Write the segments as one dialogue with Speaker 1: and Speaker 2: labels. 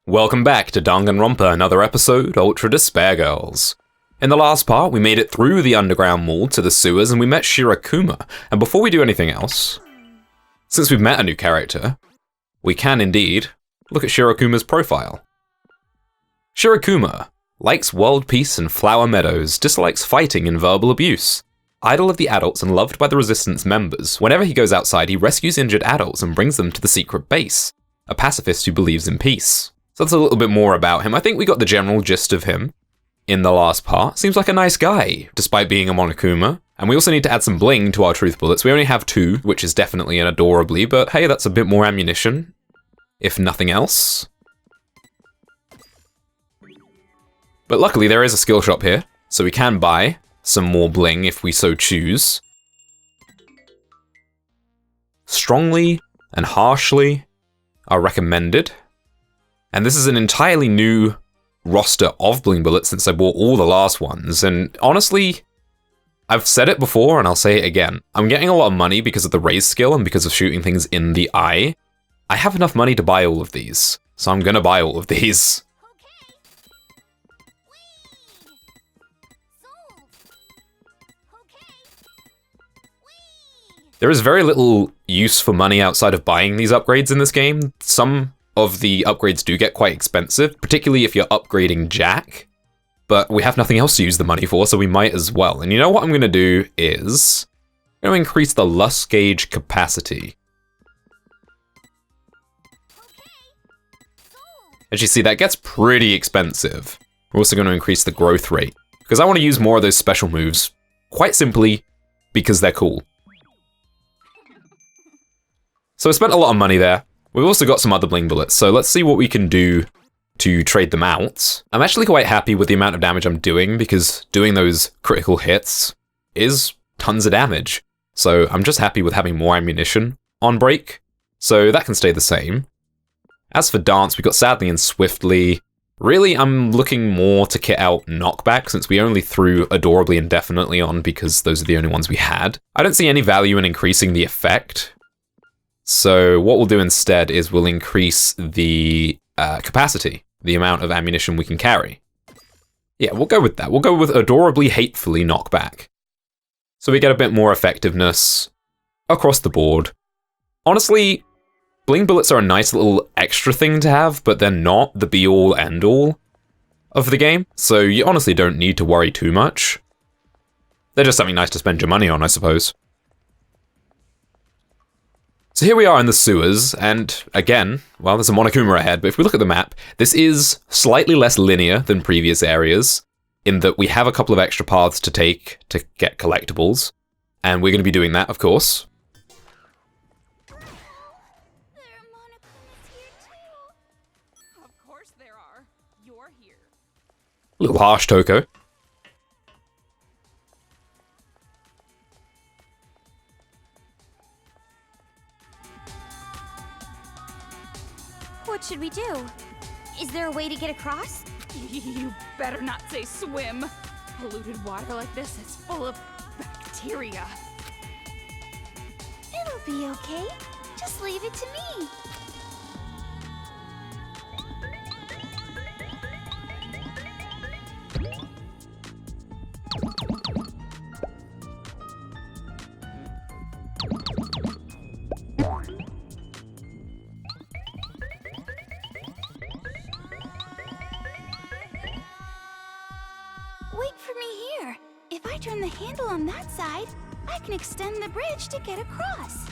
Speaker 1: Welcome back to Danganronpa Another episode, Ultra Despair Girls. In the last part, we made it through the underground mall to the sewers and we met Shirokuma, and before we do anything else, since we've met a new character, we can indeed look at Shirokuma's profile. Shirokuma likes world peace and flower meadows, dislikes fighting and verbal abuse. Idol of the adults and loved by the resistance members, whenever he goes outside he rescues injured adults and brings them to the secret base. A pacifist who believes in peace. So that's a little bit more about him. I think we got the general gist of him in the last part. Seems like a nice guy, despite being a Monokuma. And we also need to add some bling to our truth bullets. We only have 2, which is definitely an adorably, but hey, that's a bit more ammunition, if nothing else. But luckily there is a skill shop here, so we can buy some more bling if we so choose. Strongly and harshly are recommended. And this is an entirely new roster of bling bullets since I bought all the last ones, and honestly, I've said it before and I'll say it again. I'm getting a lot of money because of the raise skill and because of shooting things in the eye. I have enough money to buy all of these, so I'm gonna buy all of these. There is very little use for money outside of buying these upgrades in this game. Some of the upgrades do get quite expensive, particularly if you're upgrading Jack, but we have nothing else to use the money for, so we might as well. And you know what I'm going to do is, I'm going to increase the lust gauge capacity. As you see, that gets pretty expensive. We're also going to increase the growth rate, because I want to use more of those special moves, quite simply because they're cool. So I spent a lot of money there. We've also got some other bling bullets, so let's see what we can do to trade them out. I'm actually quite happy with the amount of damage I'm doing, because doing those critical hits is tons of damage. So I'm just happy with having more ammunition on break, so that can stay the same. As for dance, we got Sadly and Swiftly. Really, I'm looking more to kit out Knockback, since we only threw Adorably and Definitely on because those are the only ones we had. I don't see any value in increasing the effect. So what we'll do instead is we'll increase the capacity, the amount of ammunition we can carry. Yeah, we'll go with that. We'll go with Adorably Hatefully Knockback. So we get a bit more effectiveness across the board. Honestly, bling bullets are a nice little extra thing to have, but they're not the be-all, end-all of the game, so you honestly don't need to worry too much. They're just something nice to spend your money on, I suppose. So here we are in the sewers, and again, well, there's a Monokuma ahead, but if we look at the map, this is slightly less linear than previous areas, in that we have a couple of extra paths to take to get collectibles, and we're going to be doing that, of course.
Speaker 2: There are Monokumas here too. Of course there are. You're here.
Speaker 1: A little harsh, Toko.
Speaker 2: What should we do? Is there a way to get across?
Speaker 3: You better not say swim. Polluted water like this is full of bacteria.
Speaker 2: It'll be okay. Just leave it to me. Wait for me here. If I turn the handle on that side, I can extend the bridge to get across.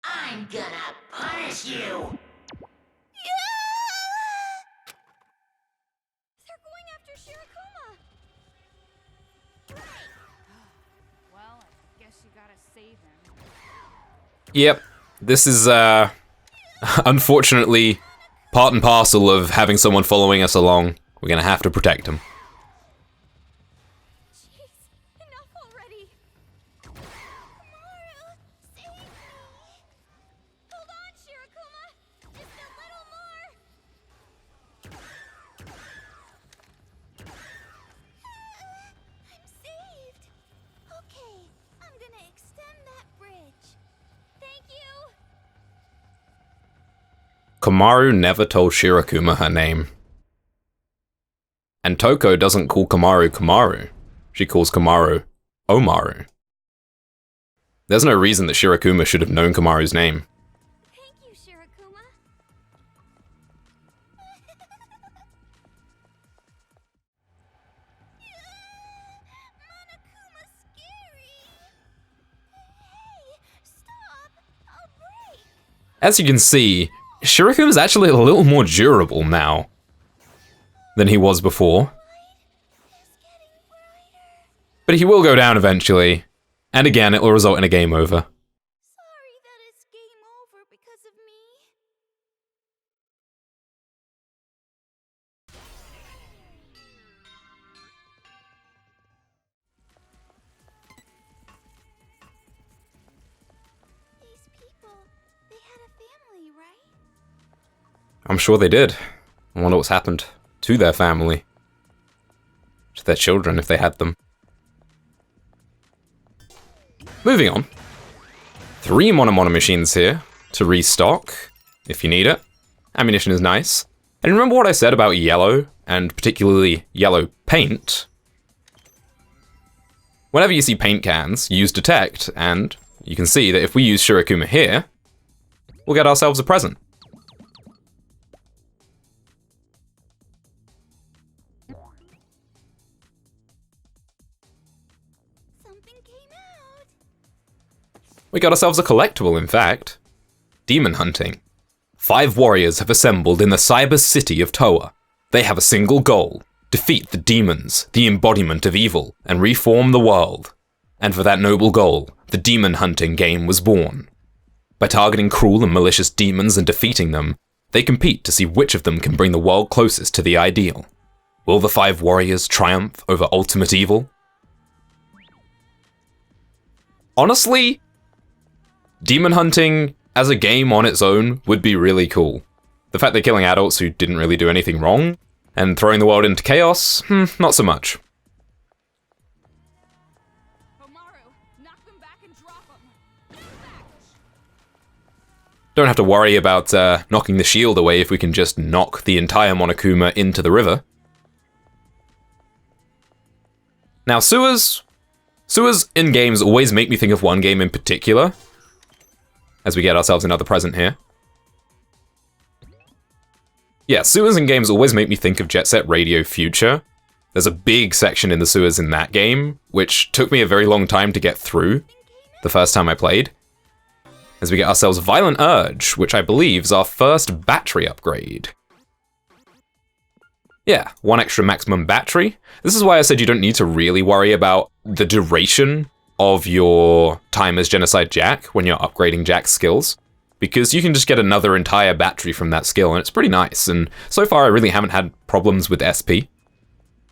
Speaker 4: I'm gonna punish you!
Speaker 2: They're going after Shirokuma.
Speaker 3: Well, I guess you gotta save him.
Speaker 1: Yep, this is, unfortunately, part and parcel of having someone following us along. We're gonna have to protect him.
Speaker 2: Jeez, enough already. Komaru, save me. Hold on, Shirokuma. Just a little more.
Speaker 1: Komaru never told Shirokuma her name. And Toko doesn't call Komaru Komaru. She calls Komaru Omaru. There's no reason that Shirokuma should have known Komaru's name.
Speaker 2: Thank you, Shirokuma. Monokuma scary. Hey, stop. I'll break.
Speaker 1: As you can see, Shirokuma's actually a little more durable now than he was before. But he will go down eventually, and again it will result in a game over.
Speaker 2: Sorry that it's game over because of me. These people, they had a family, right?
Speaker 1: I'm sure they did. I wonder what's happened to their family. To their children, if they had them. Moving on. 3 Mono machines here to restock, if you need it. Ammunition is nice. And remember what I said about yellow, and particularly yellow paint? Whenever you see paint cans, use detect, and you can see that if we use Shirokuma here, we'll get ourselves a present.
Speaker 2: Something came out.
Speaker 1: We got ourselves a collectible, in fact. Demon hunting. 5 warriors have assembled in the cyber city of Towa. They have a single goal: defeat the demons, the embodiment of evil, and reform the world. And for that noble goal, the demon hunting game was born. By targeting cruel and malicious demons and defeating them, they compete to see which of them can bring the world closest to the ideal. Will the 5 warriors triumph over ultimate evil? Honestly, demon hunting as a game on its own would be really cool. The fact they're killing adults who didn't really do anything wrong, and throwing the world into chaos, not so much.
Speaker 3: Komaru, knock them back and drop them.
Speaker 1: Don't have to worry about knocking the shield away if we can just knock the entire Monokuma into the river. Now sewers in games always make me think of one game in particular, as we get ourselves another present here. Yeah, sewers in games always make me think of Jet Set Radio Future. There's a big section in the sewers in that game, which took me a very long time to get through the first time I played. As we get ourselves Violent Urge, which I believe is our first battery upgrade. Yeah, 1 extra maximum battery. This is why I said you don't need to really worry about the duration of your time as Genocide Jack when you're upgrading Jack's skills, because you can just get another entire battery from that skill, and it's pretty nice, and so far I really haven't had problems with SP.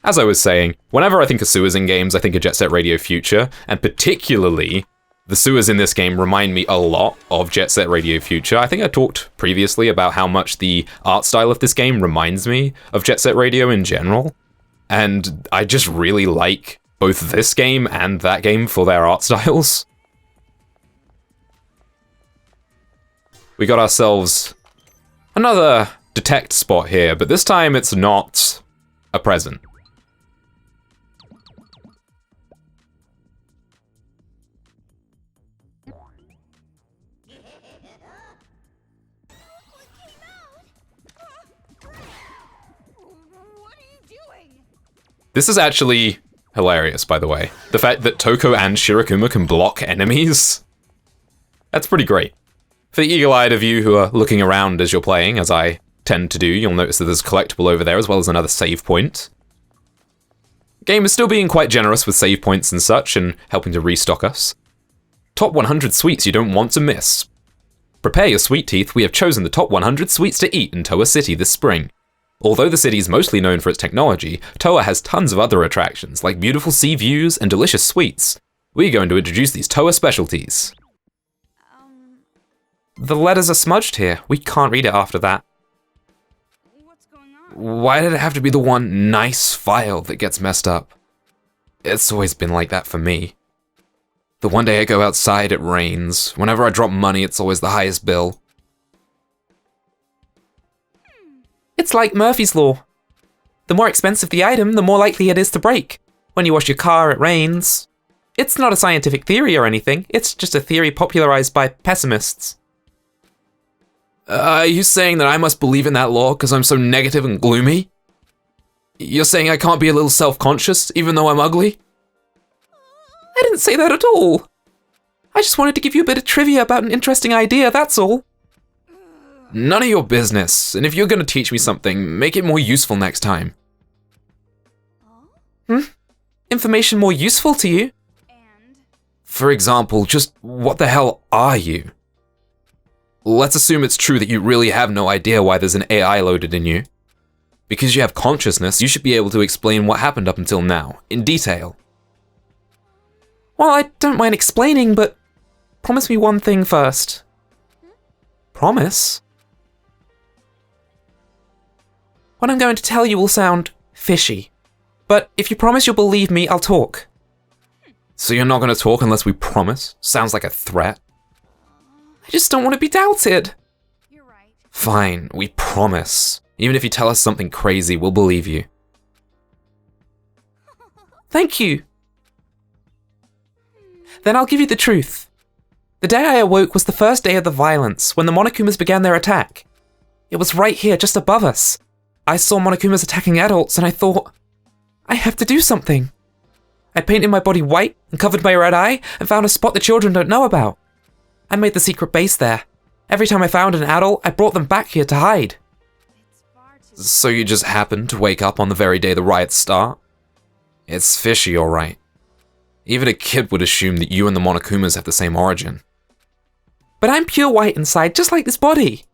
Speaker 1: As I was saying, whenever I think of sewers in games, I think of Jet Set Radio Future, and particularly, the sewers in this game remind me a lot of Jet Set Radio Future. I think I talked previously about how much the art style of this game reminds me of Jet Set Radio in general, and I just really like both this game and that game for their art styles. We got ourselves another detect spot here, but this time it's not a present.
Speaker 3: What are you doing?
Speaker 1: This is actually hilarious, by the way. The fact that Toko and Shirokuma can block enemies. That's pretty great. For the eagle-eyed of you who are looking around as you're playing, as I tend to do, you'll notice that there's a collectible over there as well as another save point. The game is still being quite generous with save points and such, and helping to restock us. Top 100 sweets you don't want to miss. Prepare your sweet teeth, we have chosen the top 100 sweets to eat in Towa City this spring. Although the city is mostly known for its technology, Towa has tons of other attractions, like beautiful sea views and delicious sweets. We're going to introduce these Towa specialties. The letters are smudged here. We can't read it after that.
Speaker 3: What's going on?
Speaker 1: Why did it have to be the one nice file that gets messed up? It's always been like that for me. The one day I go outside, it rains. Whenever I drop money, it's always the highest bill.
Speaker 5: It's like Murphy's Law. The more expensive the item, the more likely it is to break. When you wash your car, it rains. It's not a scientific theory or anything, it's just a theory popularized by pessimists.
Speaker 1: Are you saying that I must believe in that law because I'm so negative and gloomy? You're saying I can't be a little self-conscious, even though I'm ugly?
Speaker 5: I didn't say that at all. I just wanted to give you a bit of trivia about an interesting idea, that's all.
Speaker 1: None of your business, and if you're gonna teach me something, make it more useful next time.
Speaker 5: Information more useful to you?
Speaker 1: For example, just what the hell are you? Let's assume it's true that you really have no idea why there's an AI loaded in you. Because you have consciousness, you should be able to explain what happened up until now, in detail.
Speaker 5: Well, I don't mind explaining, but promise me one thing first. Promise? What I'm going to tell you will sound fishy. But if you promise you'll believe me, I'll talk.
Speaker 1: So you're not gonna talk unless we promise? Sounds like a threat.
Speaker 5: I just don't want to be doubted.
Speaker 3: You're right.
Speaker 1: Fine, we promise. Even if you tell us something crazy, we'll believe you.
Speaker 5: Thank you. Then I'll give you the truth. The day I awoke was the first day of the violence, when the Monokumas began their attack. It was right here, just above us. I saw Monokumas attacking adults and I thought, I have to do something. I painted my body white and covered my red eye and found a spot the children don't know about. I made the secret base there. Every time I found an adult, I brought them back here to hide.
Speaker 1: So you just happened to wake up on the very day the riots start? It's fishy, alright. Even a kid would assume that you and the Monokumas have the same origin.
Speaker 5: But I'm pure white inside, just like this body.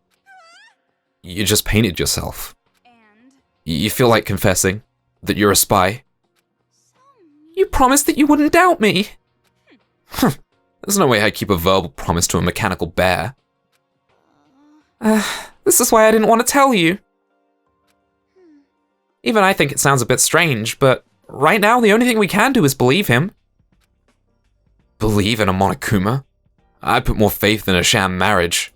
Speaker 1: You just painted yourself. You feel like confessing that you're a spy?
Speaker 5: You promised that you wouldn't doubt me.
Speaker 1: There's no way I'd keep a verbal promise to a mechanical bear.
Speaker 5: This is why I didn't want to tell you. Even I think it sounds a bit strange, but right now the only thing we can do is believe him.
Speaker 1: Believe in a Monokuma? I'd put more faith in a sham marriage.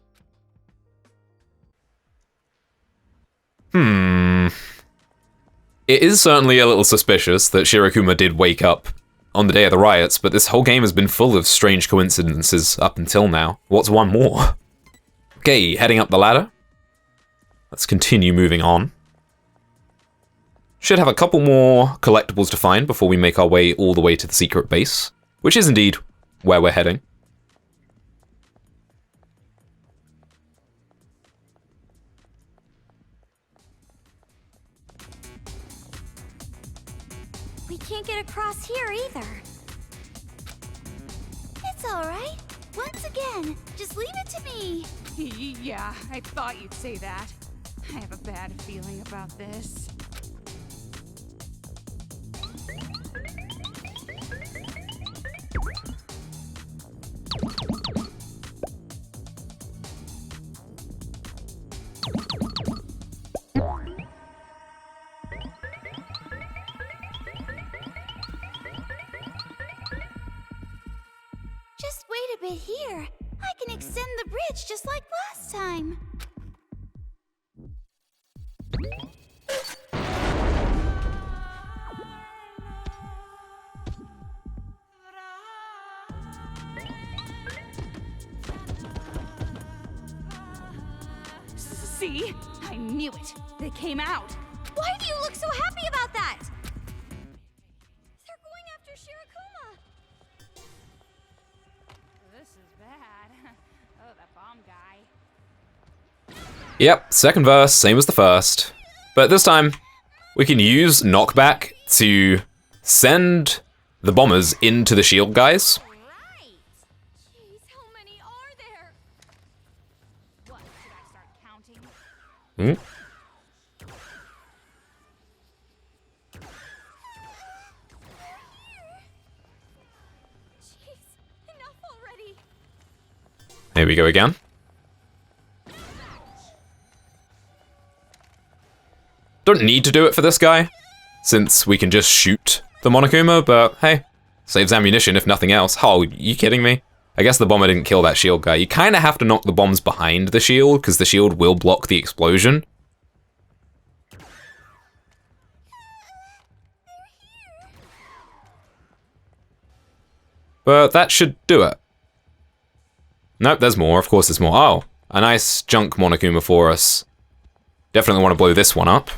Speaker 1: It is certainly a little suspicious that Shirokuma did wake up on the day of the riots, but this whole game has been full of strange coincidences up until now. What's one more? Okay, heading up the ladder. Let's continue moving on. Should have a couple more collectibles to find before we make our way all the way to the secret base, which is indeed where we're heading.
Speaker 2: We can't get across here either. It's alright. Once again, just leave it to me.
Speaker 3: Yeah, I thought you'd say that. I have a bad feeling about this.
Speaker 2: Just wait a bit here. I can extend the bridge just like last time.
Speaker 3: See? I knew it. They came out.
Speaker 2: Why do you look so happy about that? They're going after Shirokuma.
Speaker 3: This is bad. Oh, that bomb guy.
Speaker 1: Yep, second verse, same as the first. But this time, we can use knockback to send the bombers into the shield guys.
Speaker 2: Right.
Speaker 3: Jeez, how many are there? What, should I start counting?
Speaker 2: Jeez, enough already.
Speaker 1: Here we go again. Don't need to do it for this guy, since we can just shoot the Monokuma, but hey, saves ammunition if nothing else. Oh, you kidding me? I guess the bomber didn't kill that shield guy. You kind of have to knock the bombs behind the shield, because the shield will block the explosion. But that should do it. Nope, there's more. Of course there's more. Oh, a nice junk Monokuma for us. Definitely want to blow this one up.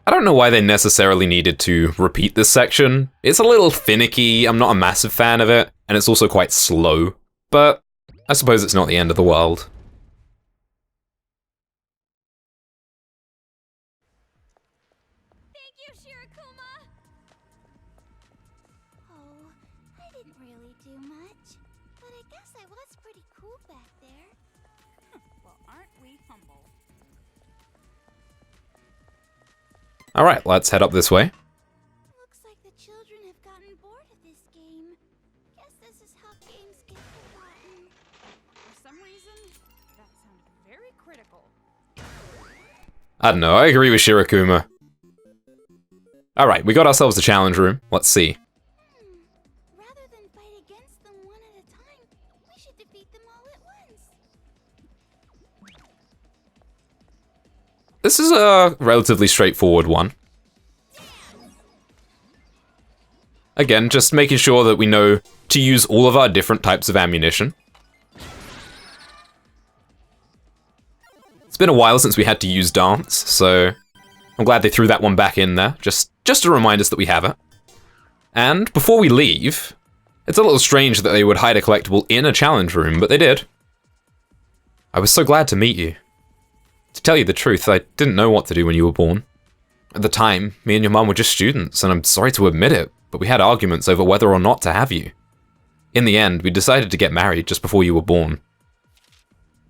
Speaker 1: I don't know why they necessarily needed to repeat this section. It's a little finicky, I'm not a massive fan of it, and it's also quite slow, but I suppose it's not the end of the world.
Speaker 2: Thank you, Shirokuma! Oh, I didn't really do much, but I guess I was pretty cool back there.
Speaker 3: Well, aren't we humble?
Speaker 1: Alright, let's head up this way.
Speaker 2: Looks like the children have gotten bored of this game. Guess this is how games get forgotten.
Speaker 3: For some reason, that sounded very critical.
Speaker 1: I don't know, I agree with Shirokuma. Alright, we got ourselves a challenge room. Let's see.
Speaker 2: Rather than fight against them one at a time, we should defeat them all at once.
Speaker 1: This is a relatively straightforward one. Again, just making sure that we know to use all of our different types of ammunition. It's been a while since we had to use dance, so I'm glad they threw that one back in there, just to remind us that we have it. And before we leave, it's a little strange that they would hide a collectible in a challenge room, but they did. I was so glad to meet you. To tell you the truth, I didn't know what to do when you were born. At the time, me and your mum were just students, and I'm sorry to admit it, but we had arguments over whether or not to have you. In the end, we decided to get married just before you were born.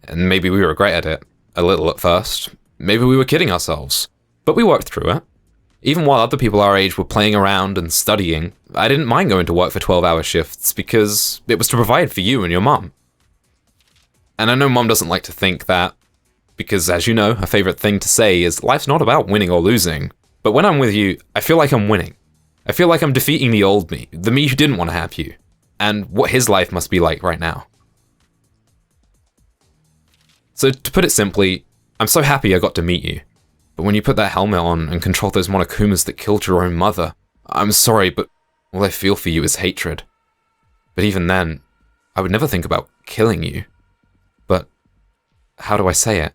Speaker 1: And maybe we regretted it, a little at first. Maybe we were kidding ourselves. But we worked through it. Even while other people our age were playing around and studying, I didn't mind going to work for 12-hour shifts because it was to provide for you and your mum. And I know mum doesn't like to think that, because as you know, her favorite thing to say is life's not about winning or losing. But when I'm with you, I feel like I'm winning. I feel like I'm defeating the old me, the me who didn't want to have you, and what his life must be like right now. So to put it simply, I'm so happy I got to meet you. But when you put that helmet on and control those Monokumas that killed your own mother, I'm sorry, but all I feel for you is hatred. But even then, I would never think about killing you. But how do I say it?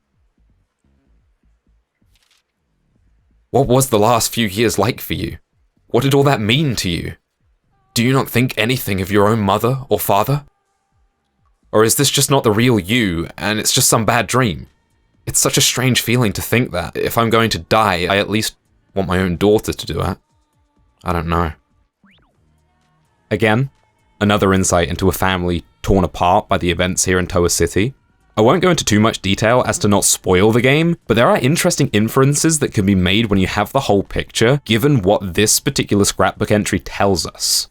Speaker 1: What was the last few years like for you? What did all that mean to you? Do you not think anything of your own mother or father? Or is this just not the real you, and it's just some bad dream? It's such a strange feeling to think that if I'm going to die, I at least want my own daughter to do it. I don't know. Again, another insight into a family torn apart by the events here in Towa City. I won't go into too much detail as to not spoil the game, but there are interesting inferences that can be made when you have the whole picture, given what this particular scrapbook entry tells us.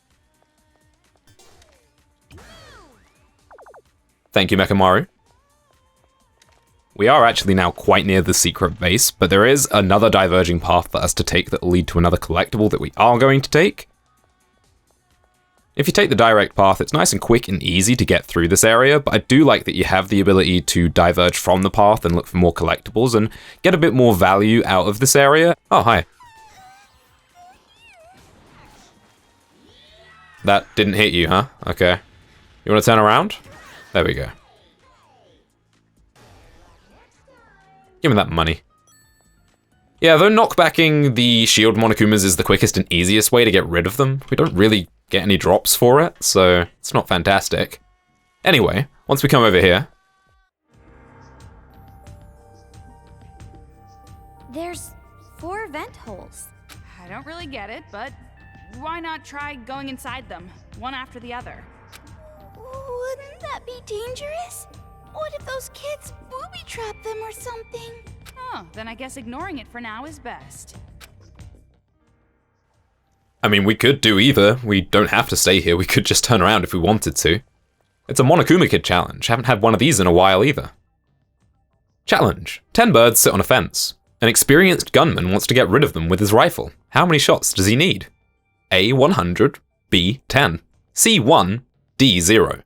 Speaker 1: Thank you, Mekamaru. We are actually now quite near the secret base, but there is another diverging path for us to take that will lead to another collectible that we are going to take. If you take the direct path, it's nice and quick and easy to get through this area, but I do like that you have the ability to diverge from the path and look for more collectibles and get a bit more value out of this area. Oh, hi. That didn't hit you, huh? Okay. You want to turn around? There we go. Give me that money. Yeah, though knockbacking the shield Monokumas is the quickest and easiest way to get rid of them, we don't really get any drops for it, so it's not fantastic. Anyway, once we come over here...
Speaker 2: There's 4 vent holes.
Speaker 3: I don't really get it, but why not try going inside them, one after the other?
Speaker 2: Wouldn't that be dangerous? What if those kids booby trap them or something?
Speaker 3: Oh, then I guess ignoring it for now is best.
Speaker 1: I mean, we could do either. We don't have to stay here. We could just turn around if we wanted to. It's a Monokuma Kid challenge. Haven't had one of these in a while either. Challenge. 10 birds sit on a fence. An experienced gunman wants to get rid of them with his rifle. How many shots does he need? A, 100. B, 10. C, 1. D, 0.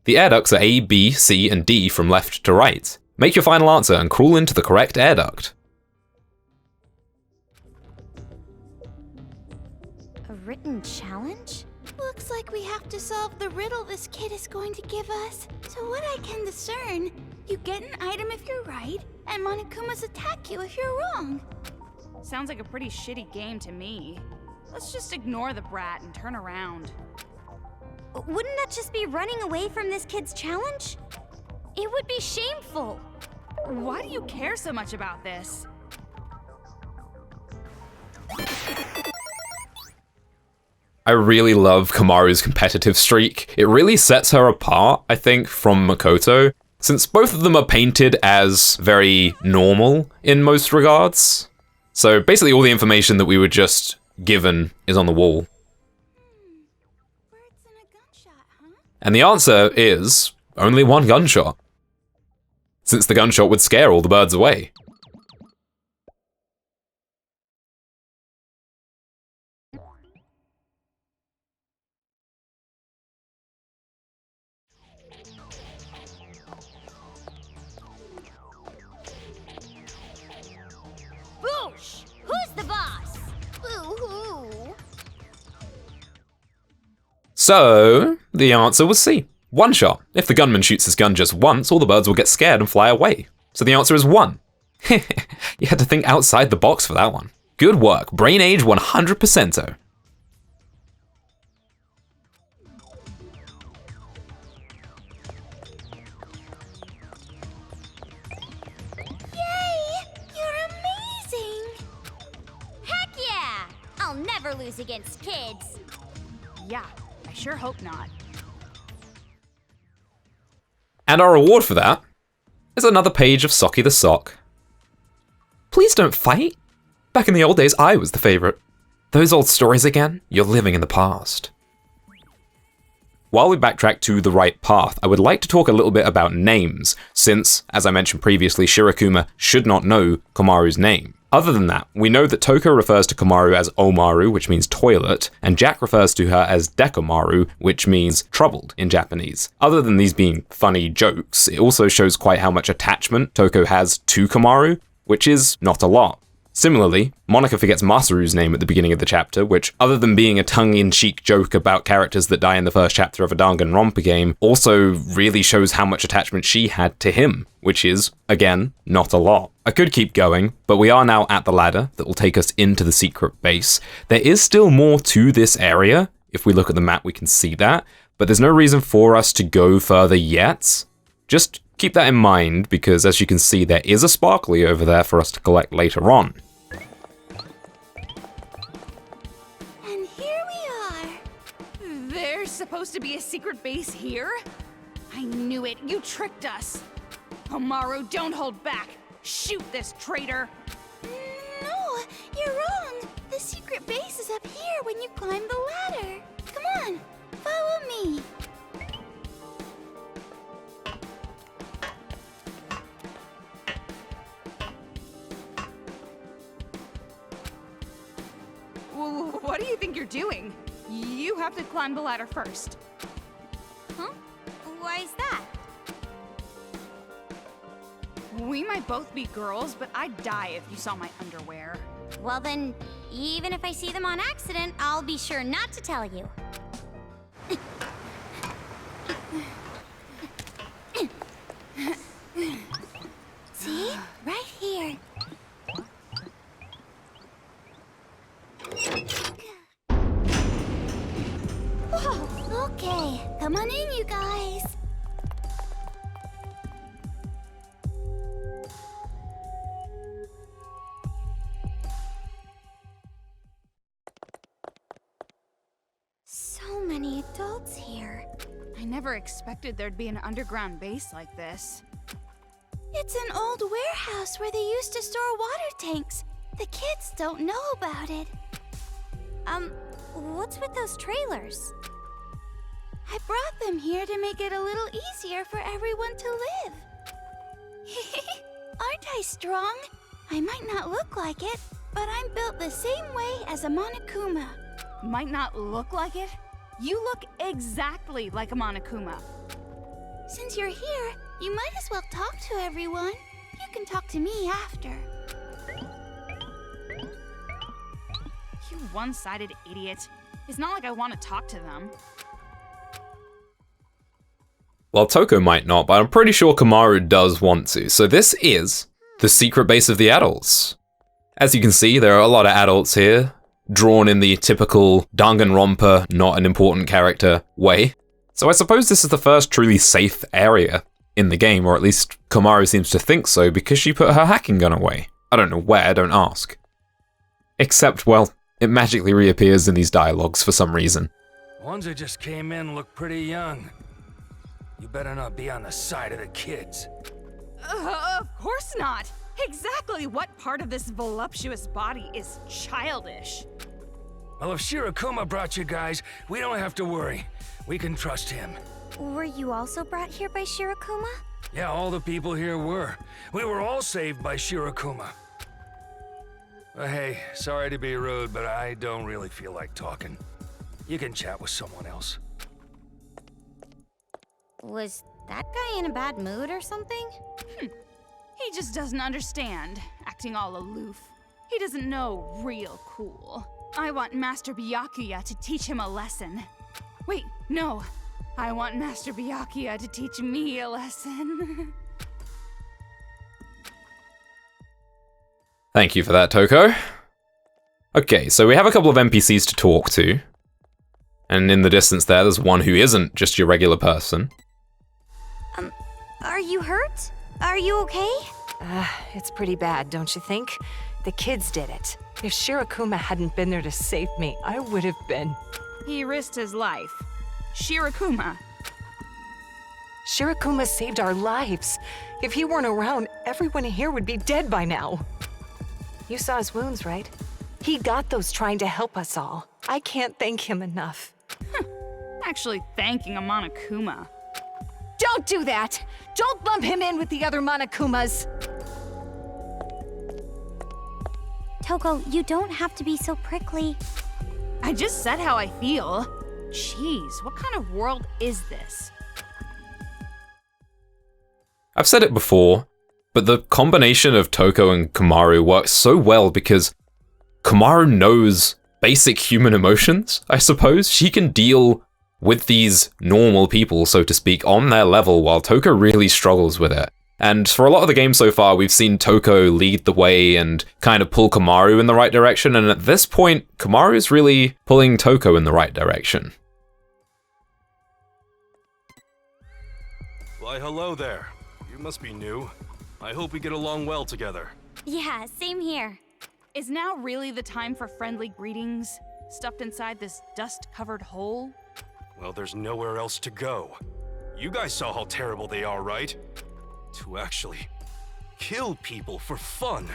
Speaker 1: The air ducts are A, B, C, and D from left to right. Make your final answer and crawl into the correct air duct.
Speaker 2: A written challenge? Looks like we have to solve the riddle this kid is going to give us. So what I can discern, you get an item if you're right, and Monokumas attack you if you're wrong.
Speaker 3: Sounds like a pretty shitty game to me. Let's just ignore the brat and turn around.
Speaker 2: Wouldn't that just be running away from this kid's challenge? It would be shameful.
Speaker 3: Why do you care so much about this?
Speaker 1: I really love Komaru's competitive streak. It really sets her apart, I think, from Makoto, since both of them are painted as very normal in most regards. So basically all the information that we were just given is on the wall.
Speaker 2: Birds in a gunshot, huh?
Speaker 1: And the answer is only one gunshot, since the gunshot would scare all the birds away.
Speaker 2: Boosh! Who's the boss? Boo-hoo!
Speaker 1: So, the answer was C. One shot. If the gunman shoots his gun just once, all the birds will get scared and fly away. So the answer is 1. You had to think outside the box for that one. Good work. Brain age 100%.
Speaker 2: Yay! You're amazing! Heck yeah! I'll never lose against kids.
Speaker 3: Yeah, I sure hope not.
Speaker 1: And our reward for that is another page of Socky the Sock. Please don't fight. Back in the old days, I was the favorite. Those old stories again? You're living in the past. While we backtrack to the right path, I would like to talk a little bit about names, since, as I mentioned previously, Shirokuma should not know Komaru's name. Other than that, we know that Toko refers to Komaru as Omaru, which means toilet, and Jack refers to her as Dekomaru, which means troubled in Japanese. Other than these being funny jokes, it also shows quite how much attachment Toko has to Komaru, which is not a lot. Similarly, Monika forgets Masaru's name at the beginning of the chapter, which, other than being a tongue-in-cheek joke about characters that die in the first chapter of a Danganronpa game, also really shows how much attachment she had to him, which is, again, not a lot. I could keep going, but we are now at the ladder that will take us into the secret base. There is still more to this area. If we look at the map, we can see that, but there's no reason for us to go further yet. Just keep that in mind, because as you can see, there is a sparkly over there for us to collect later on.
Speaker 2: And here we are.
Speaker 3: There's supposed to be a secret base here? I knew it. You tricked us. Komaru, don't hold back. Shoot this traitor.
Speaker 2: No, you're wrong. The secret base is up here when you climb the ladder. Come on, follow me.
Speaker 3: What do you think you're doing? You have to climb the ladder first.
Speaker 2: Huh? Why is that?
Speaker 3: We might both be girls, but I'd die if you saw my underwear.
Speaker 2: Well then, even if I see them on accident, I'll be sure not to tell you. See? Right here. Whoa, okay. Come on in, you guys. So many adults here.
Speaker 3: I never expected there'd be an underground base like this.
Speaker 2: It's an old warehouse where they used to store water tanks. The kids don't know about it. What's with those trailers? I brought them here to make it a little easier for everyone to live. Aren't I strong? I might not look like it, but I'm built the same way as a Monokuma.
Speaker 3: Might not look like it? You look exactly like a Monokuma.
Speaker 2: Since you're here, You might as well talk to everyone. You can talk to me after.
Speaker 3: You one-sided idiot. It's not like I want to talk to them.
Speaker 1: Well, Toko might not, but I'm pretty sure Komaru does want to. So this is the secret base of the adults. As you can see, there are a lot of adults here, drawn in the typical Danganronpa, not an important character way. So I suppose this is the first truly safe area in the game, or at least Komaru seems to think so because she put her hacking gun away. I don't know where, don't ask. Except, well, it magically reappears in these dialogues for some reason.
Speaker 6: Ones that just came in look pretty young. You better not be on the side of the kids.
Speaker 3: Of course not. Exactly what part of this voluptuous body is childish?
Speaker 6: Well, if Shirokuma brought you guys, we don't have to worry. We can trust him.
Speaker 2: Were you also brought here by Shirokuma?
Speaker 6: Yeah, all the people here were. We were all saved by Shirokuma. Hey, sorry to be rude, but I don't really feel like talking. You can chat with someone else.
Speaker 2: Was that guy in a bad mood or something?
Speaker 3: He just doesn't understand, acting all aloof. He doesn't know real cool. I want Master Byakuya to teach him a lesson. Wait, no. I want Master Byakuya to teach me a lesson.
Speaker 1: Thank you for that, Toko. Okay, so we have a couple of NPCs to talk to. And in the distance there's one who isn't just your regular person.
Speaker 2: Are you hurt? Are you okay?
Speaker 7: It's pretty bad, don't you think? The kids did it. If Shirokuma hadn't been there to save me, I would have been.
Speaker 3: He risked his life. Shirokuma.
Speaker 7: Shirokuma saved our lives. If he weren't around, everyone here would be dead by now. You saw his wounds, right? He got those trying to help us all. I can't thank him enough.
Speaker 3: Actually thanking a Monokuma.
Speaker 7: Don't do that! Don't lump him in with the other Monokumas!
Speaker 2: Toko, you don't have to be so prickly.
Speaker 3: I just said how I feel. Jeez, what kind of world is this?
Speaker 1: I've said it before, but the combination of Toko and Komaru works so well because Komaru knows basic human emotions, I suppose. She can deal with these normal people, so to speak, on their level, while Toko really struggles with it. And for a lot of the game so far, we've seen Toko lead the way and kind of pull Komaru in the right direction, and at this point, Komaru's really pulling Toko in the right direction.
Speaker 8: Why, hello there. You must be new. I hope we get along well together.
Speaker 2: Yeah, same here.
Speaker 3: Is now really the time for friendly greetings, stuffed inside this dust-covered hole?
Speaker 8: Well, there's nowhere else to go. You guys saw how terrible they are, right? To actually kill people for fun.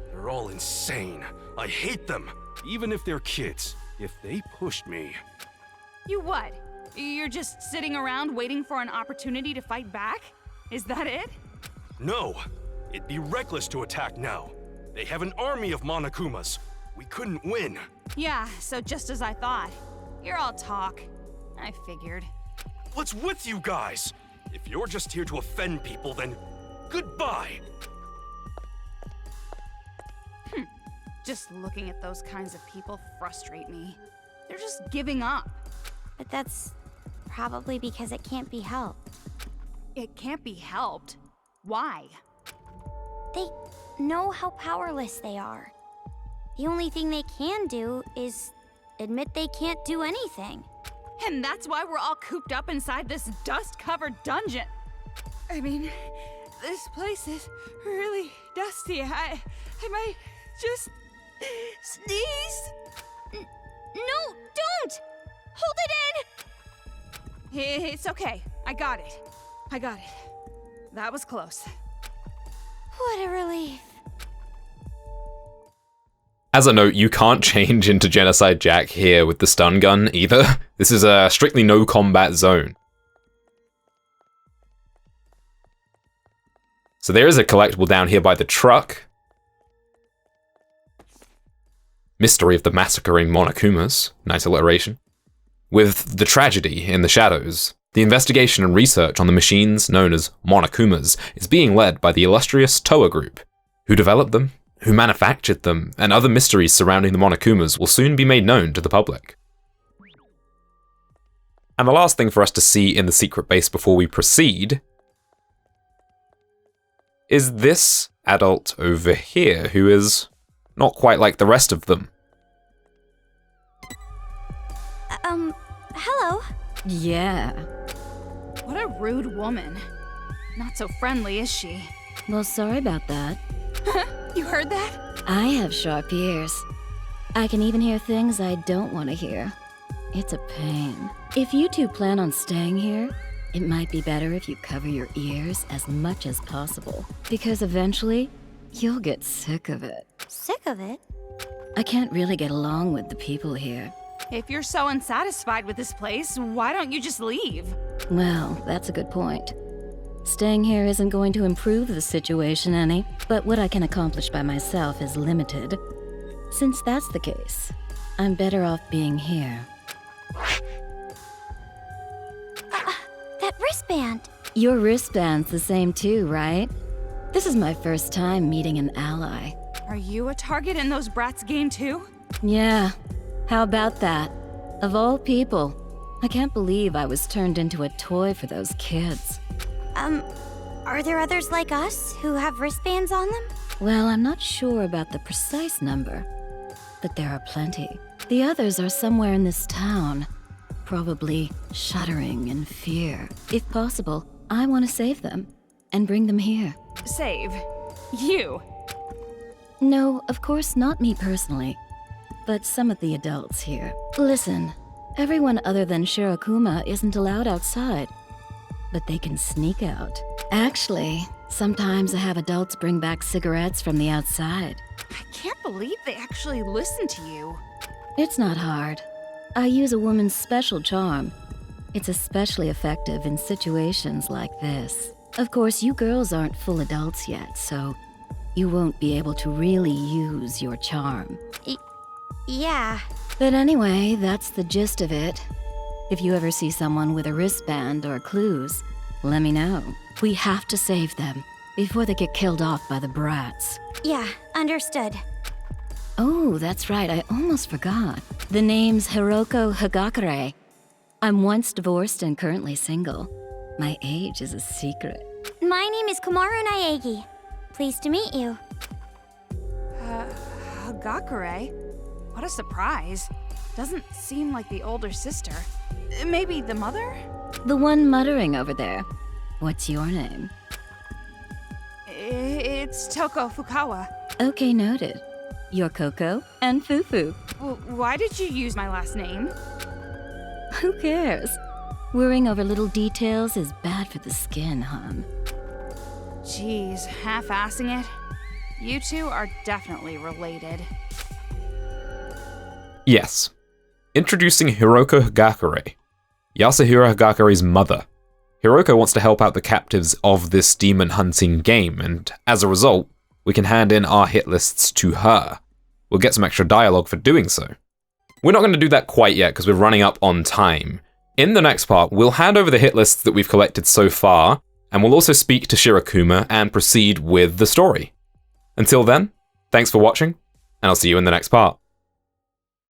Speaker 8: They're all insane. I hate them, even if they're kids. If they pushed me...
Speaker 3: You what? You're just sitting around waiting for an opportunity to fight back? Is that it?
Speaker 8: No! It'd be reckless to attack now. They have an army of Monokumas. We couldn't win.
Speaker 3: Yeah, so just as I thought. You're all talk. I figured.
Speaker 8: What's with you guys? If you're just here to offend people, then goodbye!
Speaker 3: Just looking at those kinds of people frustrate me. They're just giving up.
Speaker 2: But that's probably because it can't be helped.
Speaker 3: It can't be helped. Why?
Speaker 2: They know how powerless they are. The only thing they can do is admit they can't do anything.
Speaker 3: And that's why we're all cooped up inside this dust-covered dungeon. I mean, this place is really dusty. I might just sneeze.
Speaker 2: No, don't! Hold it in!
Speaker 3: It's okay. I got it. That was close.
Speaker 2: What a relief.
Speaker 1: As a note, you can't change into Genocide Jack here with the stun gun either. This is a strictly no combat zone. So there is a collectible down here by the truck. Mystery of the Massacring Monokumas. Nice alliteration. With the tragedy in the shadows. The investigation and research on the machines known as Monokumas is being led by the illustrious Towa Group. Who developed them, who manufactured them, and other mysteries surrounding the Monokumas will soon be made known to the public. And the last thing for us to see in the secret base before we proceed is this adult over here, who is not quite like the rest of them.
Speaker 2: Hello?
Speaker 9: Yeah.
Speaker 3: What a rude woman. Not so friendly, is she?
Speaker 9: Well, sorry about that.
Speaker 3: You heard that?
Speaker 9: I have sharp ears. I can even hear things I don't want to hear. It's a pain. If you two plan on staying here, it might be better if you cover your ears as much as possible. Because eventually, you'll get sick of it.
Speaker 2: Sick of it?
Speaker 9: I can't really get along with the people here.
Speaker 3: If you're so unsatisfied with this place, why don't you just leave?
Speaker 9: Well, that's a good point. Staying here isn't going to improve the situation any, but what I can accomplish by myself is limited. Since that's the case, I'm better off being here.
Speaker 2: That wristband.
Speaker 9: Your wristband's the same too, right? This is my first time meeting an ally.
Speaker 3: Are you a target in those brats' game too?
Speaker 9: Yeah, how about that? Of all people, I can't believe I was turned into a toy for those kids.
Speaker 2: Are there others like us who have wristbands on them?
Speaker 9: Well, I'm not sure about the precise number, but there are plenty. The others are somewhere in this town, probably shuddering in fear. If possible, I want to save them and bring them here.
Speaker 3: Save? You?
Speaker 9: No, of course not me personally, but some of the adults here. Listen, everyone other than Shirokuma isn't allowed outside, but they can sneak out. Actually, sometimes I have adults bring back cigarettes from the outside.
Speaker 3: I can't believe they actually listen to you.
Speaker 9: It's not hard. I use a woman's special charm. It's especially effective in situations like this. Of course, you girls aren't full adults yet, so you won't be able to really use your charm.
Speaker 2: Yeah.
Speaker 9: But anyway, that's the gist of it. If you ever see someone with a wristband or clues, let me know. We have to save them before they get killed off by the brats.
Speaker 2: Yeah, understood.
Speaker 9: Oh, that's right, I almost forgot. The name's Hiroko Hagakure. I'm once divorced and currently single. My age is a secret.
Speaker 2: My name is Komaru and Pleased to meet you.
Speaker 3: Hagakure? What a surprise. Doesn't seem like the older sister. Maybe the mother?
Speaker 9: The one muttering over there. What's your name?
Speaker 3: It's Toko Fukawa.
Speaker 9: Okay, noted. You're Coco and Fufu.
Speaker 3: Why did you use my last name?
Speaker 9: Who cares? Worrying over little details is bad for the skin, hon.
Speaker 3: Jeez, half-assing it. You two are definitely related.
Speaker 1: Yes. Introducing Hiroko Hagakure, Yasuhiro Hagakure's mother. Hiroko wants to help out the captives of this demon hunting game, and as a result, we can hand in our hit lists to her. We'll get some extra dialogue for doing so. We're not going to do that quite yet because we're running up on time. In the next part, we'll hand over the hit lists that we've collected so far, and we'll also speak to Shirokuma and proceed with the story. Until then, thanks for watching, and I'll see you in the next part.